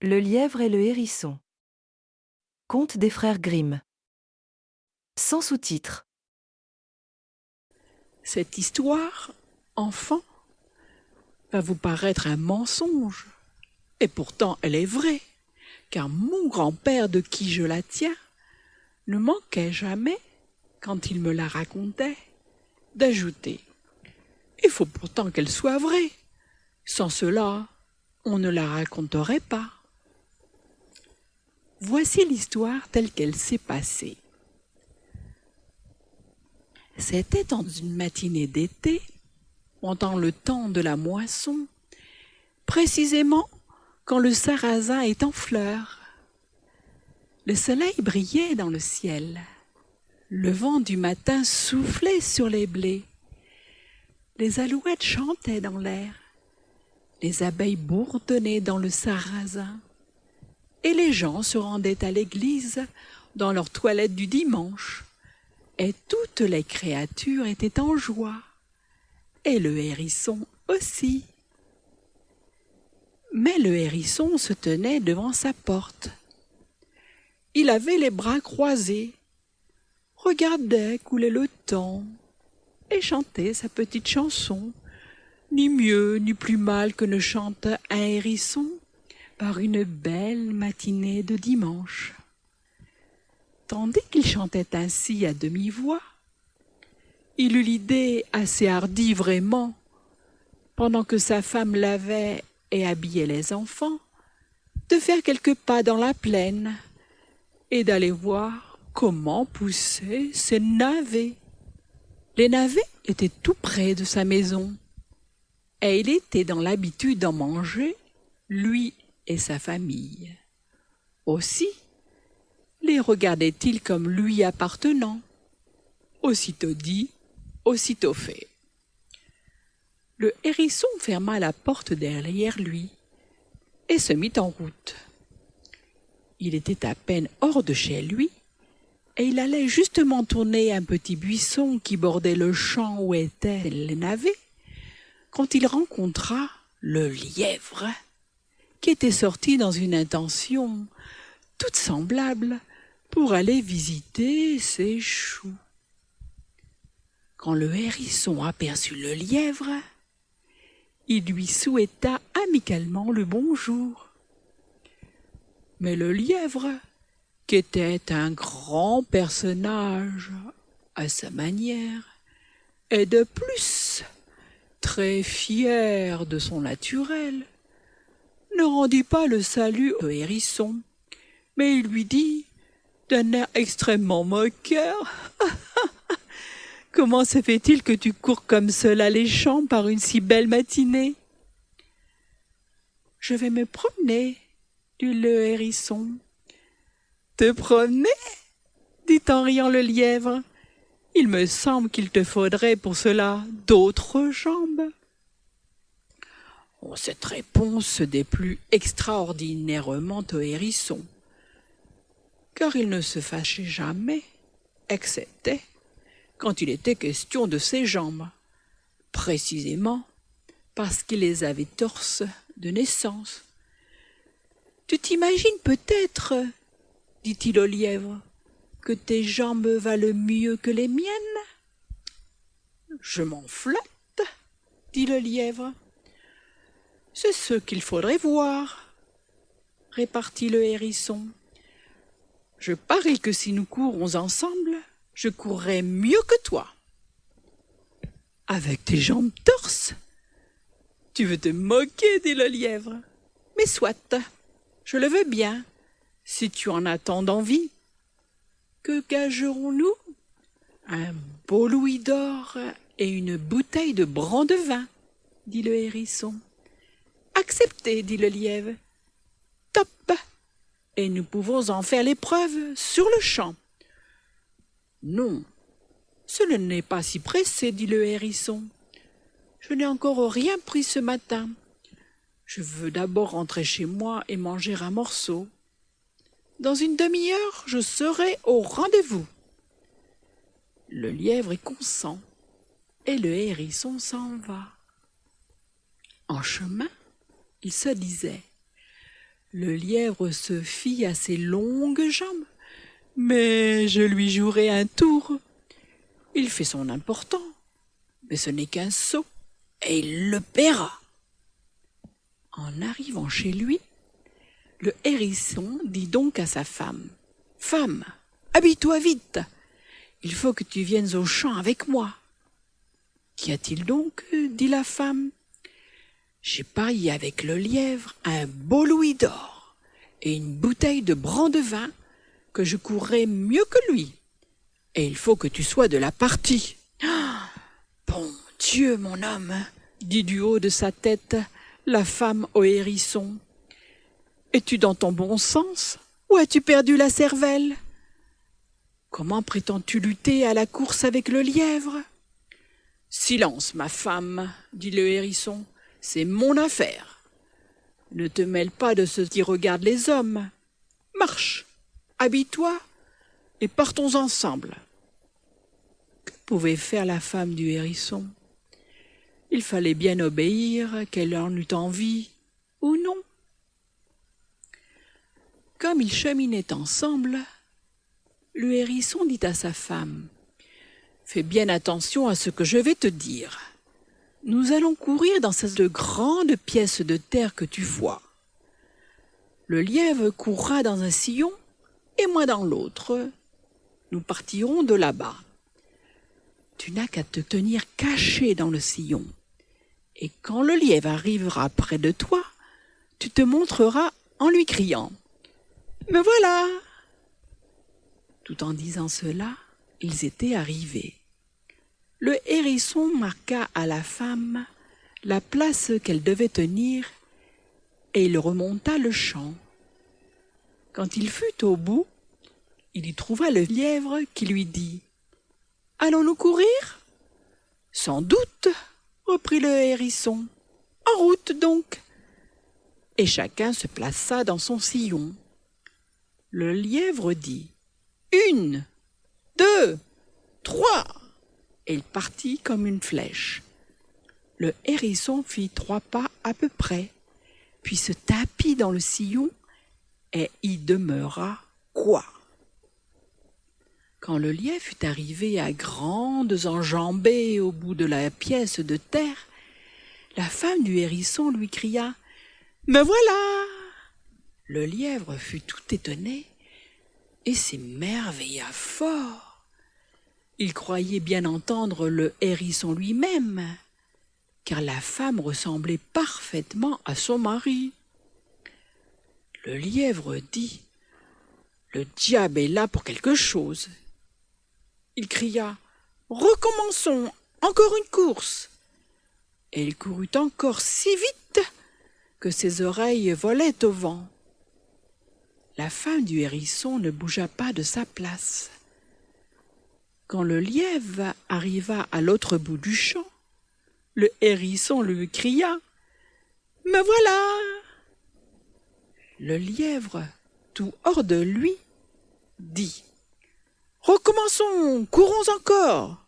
Le lièvre et le hérisson. Conte des frères Grimm. Sans sous-titres. Cette histoire, enfant, va vous paraître un mensonge. Et pourtant elle est vraie, car mon grand-père de qui je la tiens ne manquait jamais, quand il me la racontait, d'ajouter « Il faut pourtant qu'elle soit vraie. Sans cela, on ne la raconterait pas. » Voici l'histoire telle qu'elle s'est passée. C'était dans une matinée d'été, pendant le temps de la moisson, précisément quand le sarrasin est en fleurs. Le soleil brillait dans le ciel. Le vent du matin soufflait sur les blés. Les alouettes chantaient dans l'air. Les abeilles bourdonnaient dans le sarrasin. Et les gens se rendaient à l'église dans leur toilette du dimanche. Et toutes les créatures étaient en joie. Et le hérisson aussi. Mais le hérisson se tenait devant sa porte. Il avait les bras croisés, regardait couler le temps et chantait sa petite chanson, ni mieux ni plus mal que ne chante un hérisson par une belle matinée de dimanche. Tandis qu'il chantait ainsi à demi-voix, il eut l'idée assez hardie vraiment, pendant que sa femme lavait et habillait les enfants, de faire quelques pas dans la plaine et d'aller voir comment poussaient ces navets. Les navets étaient tout près de sa maison, et il était dans l'habitude d'en manger, lui et sa famille. Aussi les regardait-il comme lui appartenant. Aussitôt dit, aussitôt fait. Le hérisson ferma la porte derrière lui et se mit en route. Il était à peine hors de chez lui, et il allait justement tourner un petit buisson qui bordait le champ où étaient les navets, quand il rencontra le lièvre, qui était sorti dans une intention toute semblable pour aller visiter ses choux. Quand le hérisson aperçut le lièvre, il lui souhaita amicalement le bonjour. Mais le lièvre, qui était un grand personnage à sa manière, et de plus très fier de son naturel, ne rendit pas le salut au hérisson, mais il lui dit, d'un air extrêmement moqueur, « Comment se fait-il que tu cours comme cela les champs par une si belle matinée ?»« Je vais me promener, » dit le hérisson. « Te promener ?» dit en riant le lièvre. « Il me semble qu'il te faudrait pour cela d'autres jambes. » Cette réponse se déplut extraordinairement au hérisson, car il ne se fâchait jamais, excepté quand il était question de ses jambes, précisément parce qu'il les avait torses de naissance. « Tu t'imagines peut-être, dit-il au lièvre, que tes jambes valent mieux que les miennes ? » « Je m'en flatte, dit le lièvre. « C'est ce qu'il faudrait voir, répartit le hérisson. Je parie que si nous courons ensemble, je courrai mieux que toi. »« Avec tes jambes torses ? Tu veux te moquer, dit le lièvre. Mais soit, je le veux bien, si tu en as tant d'envie. Que gagerons-nous ? Un beau louis d'or et une bouteille de brandevin, dit le hérisson. Accepté, dit le lièvre. Top ! Et nous pouvons en faire l'épreuve sur le champ. Non, ce n'est pas si pressé, dit le hérisson. Je n'ai encore rien pris ce matin. Je veux d'abord rentrer chez moi et manger un morceau. Dans une demi-heure, je serai au rendez-vous. Le lièvre y consent, et le hérisson s'en va. En chemin, il se disait: le lièvre se fie à ses longues jambes, mais je lui jouerai un tour. Il fait son important, mais ce n'est qu'un sot, et il le paiera. En arrivant chez lui, le hérisson dit donc à sa femme: Femme, habille-toi vite, il faut que tu viennes au champ avec moi. Qu'y a-t-il donc? Dit la femme. J'ai parié avec le lièvre un beau louis d'or et une bouteille de brandevin que je courrai mieux que lui. Et il faut que tu sois de la partie. Ah, bon Dieu, mon homme, dit du haut de sa tête la femme au hérisson. Es-tu dans ton bon sens ou as-tu perdu la cervelle? Comment prétends-tu lutter à la course avec le lièvre? Silence, ma femme, dit le hérisson, c'est mon affaire. Ne te mêle pas de ce qui regarde les hommes. Marche, habille-toi et partons ensemble. Que pouvait faire la femme du hérisson? Il fallait bien obéir, qu'elle en eût envie ou non. Comme ils cheminaient ensemble, le hérisson dit à sa femme: Fais bien attention à ce que je vais te dire. Nous allons courir dans cette grande pièce de terre que tu vois. Le lièvre courra dans un sillon et moi dans l'autre. Nous partirons de là-bas. Tu n'as qu'à te tenir caché dans le sillon. Et quand le lièvre arrivera près de toi, tu te montreras en lui criant: Me voilà! Tout en disant cela, ils étaient arrivés. Le hérisson marqua à la femme la place qu'elle devait tenir et il remonta le champ. Quand il fut au bout, il y trouva le lièvre qui lui dit: « Allons-nous courir ?»« Sans doute, » reprit le hérisson. « En route donc !» Et chacun se plaça dans son sillon. Le lièvre dit: « 1, 2, 3 !» Et il partit comme une flèche. Le hérisson fit 3 pas à peu près, puis se tapit dans le sillon et y demeura quoi. Quand le lièvre fut arrivé à grandes enjambées au bout de la pièce de terre, la femme du hérisson lui cria: « Me voilà !» Le lièvre fut tout étonné et s'émerveilla fort. Il croyait bien entendre le hérisson lui-même, car la femme ressemblait parfaitement à son mari. Le lièvre dit: « Le diable est là pour quelque chose. » Il cria: « Recommençons, encore une course !» Et il courut encore si vite que ses oreilles volaient au vent. La femme du hérisson ne bougea pas de sa place. Quand le lièvre arriva à l'autre bout du champ, le hérisson lui cria: « Me voilà !» Le lièvre, tout hors de lui, dit: « Recommençons, courons encore !»«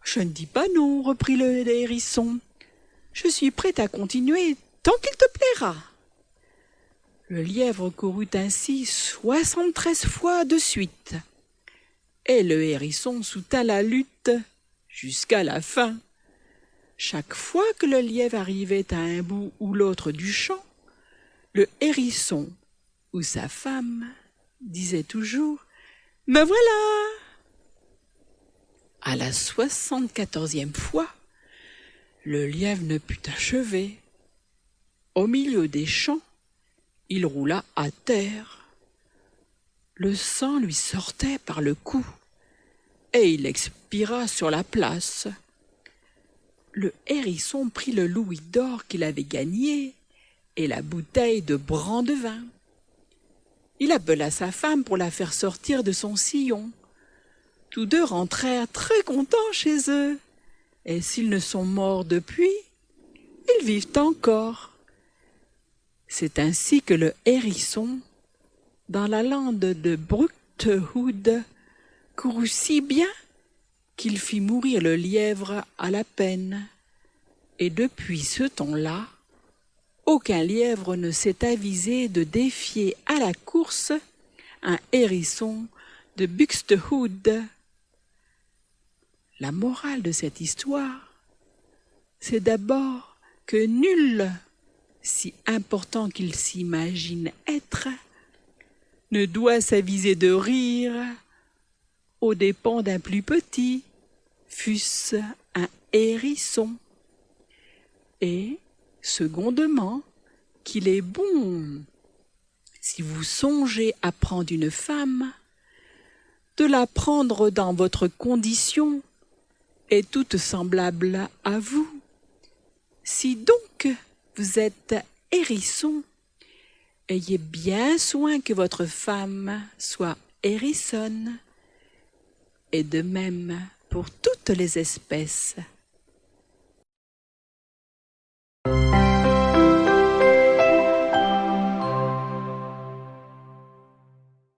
Je ne dis pas non, » reprit le hérisson. « Je suis prêt à continuer tant qu'il te plaira. » Le lièvre courut ainsi 73 fois de suite. Et le hérisson soutint la lutte jusqu'à la fin. Chaque fois que le lièvre arrivait à un bout ou l'autre du champ, le hérisson ou sa femme disait toujours: « Me voilà !» À la 74e fois, le lièvre ne put achever. Au milieu des champs, il roula à terre. Le sang lui sortait par le cou et il expira sur la place. Le hérisson prit le louis d'or qu'il avait gagné et la bouteille de brandevin. Il appela sa femme pour la faire sortir de son sillon. Tous deux rentrèrent très contents chez eux, et s'ils ne sont morts depuis, ils vivent encore. C'est ainsi que le hérisson, dans la lande de Brugthoed, courut si bien qu'il fit mourir le lièvre à la peine. Et depuis ce temps-là, Aucun lièvre ne s'est avisé de défier à la course un hérisson de Buxtehude. La morale de cette histoire, c'est d'abord que nul, si important qu'il s'imagine être, ne doit s'aviser de rire aux dépens d'un plus petit, fût-ce un hérisson. Et, secondement, qu'il est bon, si vous songez à prendre une femme, de la prendre dans votre condition est toute semblable à vous. Si donc vous êtes hérisson, ayez bien soin que votre femme soit hérissonne, et de même pour toutes les espèces.